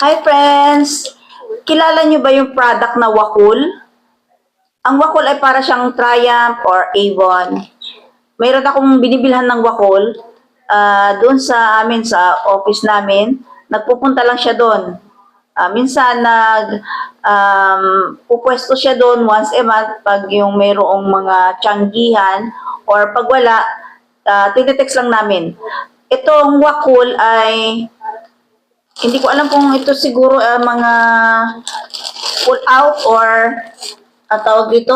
Hi friends! Kilala niyo ba yung product na Wakul? Ang Wakul ay para siyang Triumph or Avon. Mayroon akong binibilhan ng Wakul doon sa amin, sa office namin. Nagpupunta lang siya doon. Minsan pupwesto siya doon once a month pag yung mayroong mga tiyanggihan or pag wala, tinitext lang namin. Itong Wakul ay hindi ko alam kung ito siguro mga pull out or tawag dito,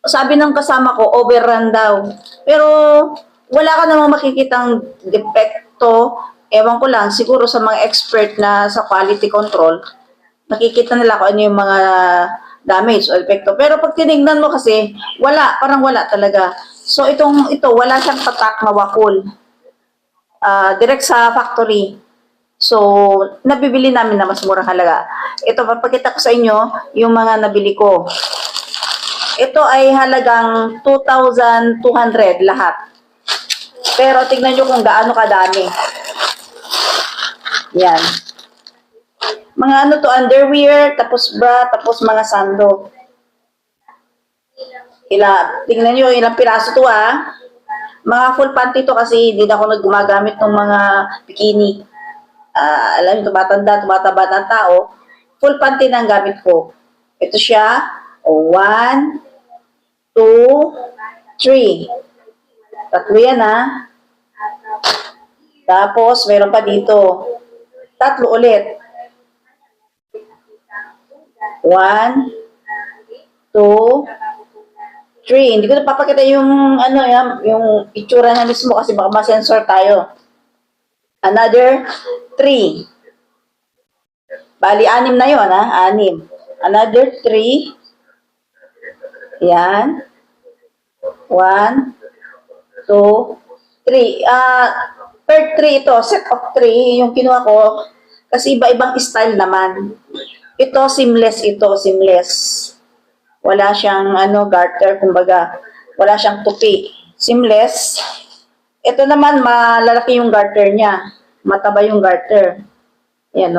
sabi ng kasama ko, overrun daw. Pero wala ka namang makikitang depekto. Ewan ko lang, siguro sa mga expert na sa quality control, nakikita nila kung ano yung mga damage o epekto. Pero pag tinignan mo kasi, wala, parang wala talaga. So ito, wala siyang tatak na Wakul. Direct sa factory. So, nabibili namin na mas murang halaga. Ito, papakita ko sa inyo yung mga nabili ko. Ito ay halagang 2,200 lahat. Pero tignan nyo kung gaano kadami. Yan. Mga ano to, underwear, tapos bra, tapos mga sando. Tingnan nyo, ilang piraso to Mga full panty to kasi hindi na ako gumagamit ng mga bikini. Alam nyo, tumataba ng tao, full panty na ang gamit ko. Ito siya, 1, 2, 3. Tatlo yan Tapos, meron pa dito. Tatlo ulit. 1, 2, 3. Hindi ko napapakita yung yung itsura na mismo kasi baka ma-sensor tayo. Another 3. Bali, 6 na yun, 6. Another 3. Yan. 1, 2, 3. Per 3 ito, set of 3, yung kinuha ko, kasi iba-ibang style naman. Ito, seamless ito, seamless. Wala siyang, garter, kumbaga, wala siyang tupi. Seamless. Ito naman, malalaki yung garter niya. Mataba yung garter. Yan,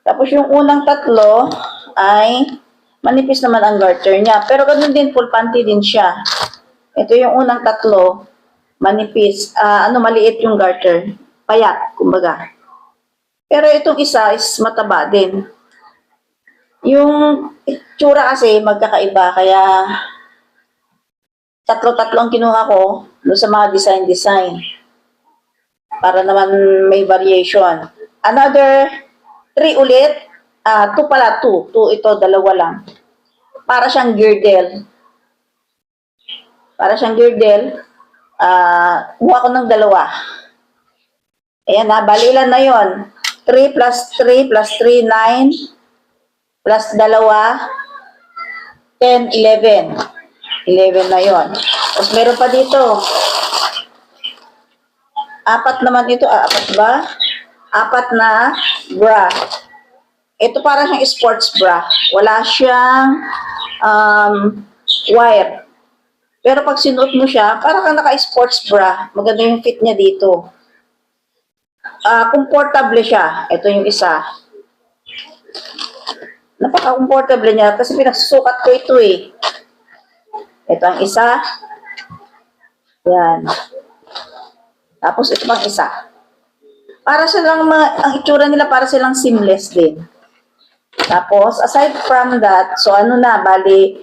Tapos yung unang tatlo ay manipis naman ang garter niya. Pero ganun din, full panty din siya. Ito yung unang tatlo, manipis. Maliit yung garter. Payat, kumbaga. Pero itong isa is mataba din. Yung itsura kasi magkakaiba, kaya tatlo-tatlo ang kinuha ko doon sa mga design. Para naman may variation. Another 3 ulit. 2 pala, 2. 2 ito, dalawa lang. Para siyang girdle. Kuha ko ng dalawa. Ayan bali ilan na yon? 3 plus 3 plus 3, 9. Plus dalawa, 10, 11. 11 na yon. Tapos meron pa dito. 4 naman ito. 4 ba? 4 na bra. Ito para siyang sports bra. Wala siyang wire. Pero pag sinuot mo siya, para kang naka-sports bra. Maganda yung fit niya dito. Comfortable siya. Ito yung isa. Napaka-comfortable niya kasi pinagsusukat ko ito Ito ang isa. Yan. Tapos ito pang isa. Para silang ang itsura nila para silang seamless din. Tapos aside from that, so bali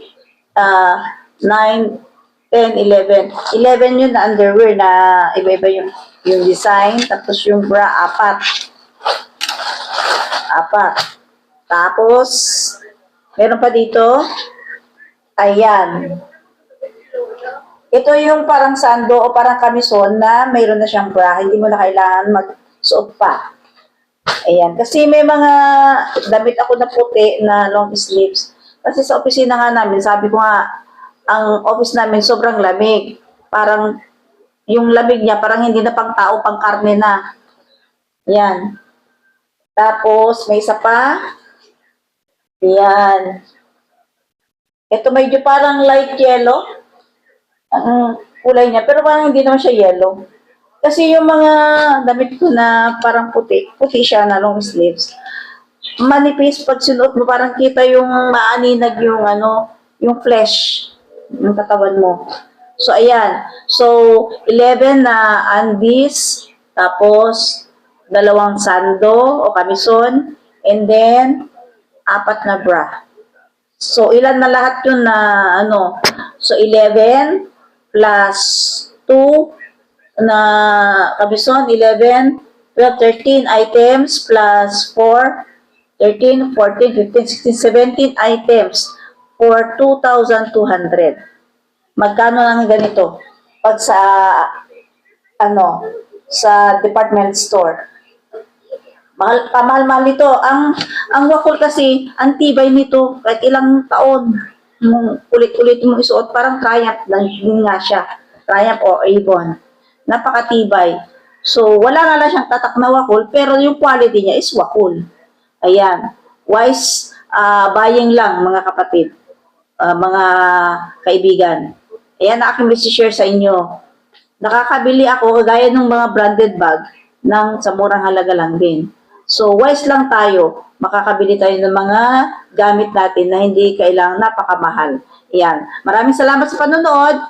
9, 10, 11. 11 yun na underwear na iba-iba yung design. Tapos yung bra, 4. Tapos, meron pa dito. Ayan. Ito yung parang sando o parang kamison na mayroon na siyang bra. Hindi mo na kailangan magsuot pa. Ayan. Kasi may mga damit ako na puti na long sleeves. Kasi sa opisina nga namin, sabi ko nga, ang office namin sobrang lamig. Parang yung lamig niya, parang hindi na pang tao, pang karne na. Ayan. Tapos, may isa pa. Yan. Ito medyo parang light yellow. Ang kulay niya. Pero parang hindi naman siya yellow. Kasi yung mga damit ko na parang puti siya na long sleeves, manipis pag sinuot mo, parang kita yung maaninag yung yung flesh ng katawan mo. So, ayan. So, 11 na undies, tapos dalawang sando o kamison, and then 4 na bra. So, ilan na lahat yun na So, 11 plus 2 na kamison, 11, 12, 13 items plus 4, 13, 14, 15, 16, 17 items for 2,200. Magkano lang ganito? Pag sa, sa department store. Kamahal-mahal nito. Ang Wacoal kasi, ang tibay nito, kahit ilang taon, ulit-ulit mong isuot, parang Triumph lang din nga siya. Triumph o Avon. Napakatibay. So, wala nga lang siyang tatak na Wacoal, pero yung quality niya is Wacoal. Ayan. Wise buying lang, mga kapatid, mga kaibigan. Ayan na aking share sa inyo. Nakakabili ako, kagaya ng mga branded bag, sa murang halaga lang din. So, wise lang tayo. Makakabili tayo ng mga gamit natin na hindi kailangang napakamahal. Ayan. Maraming salamat sa panonood.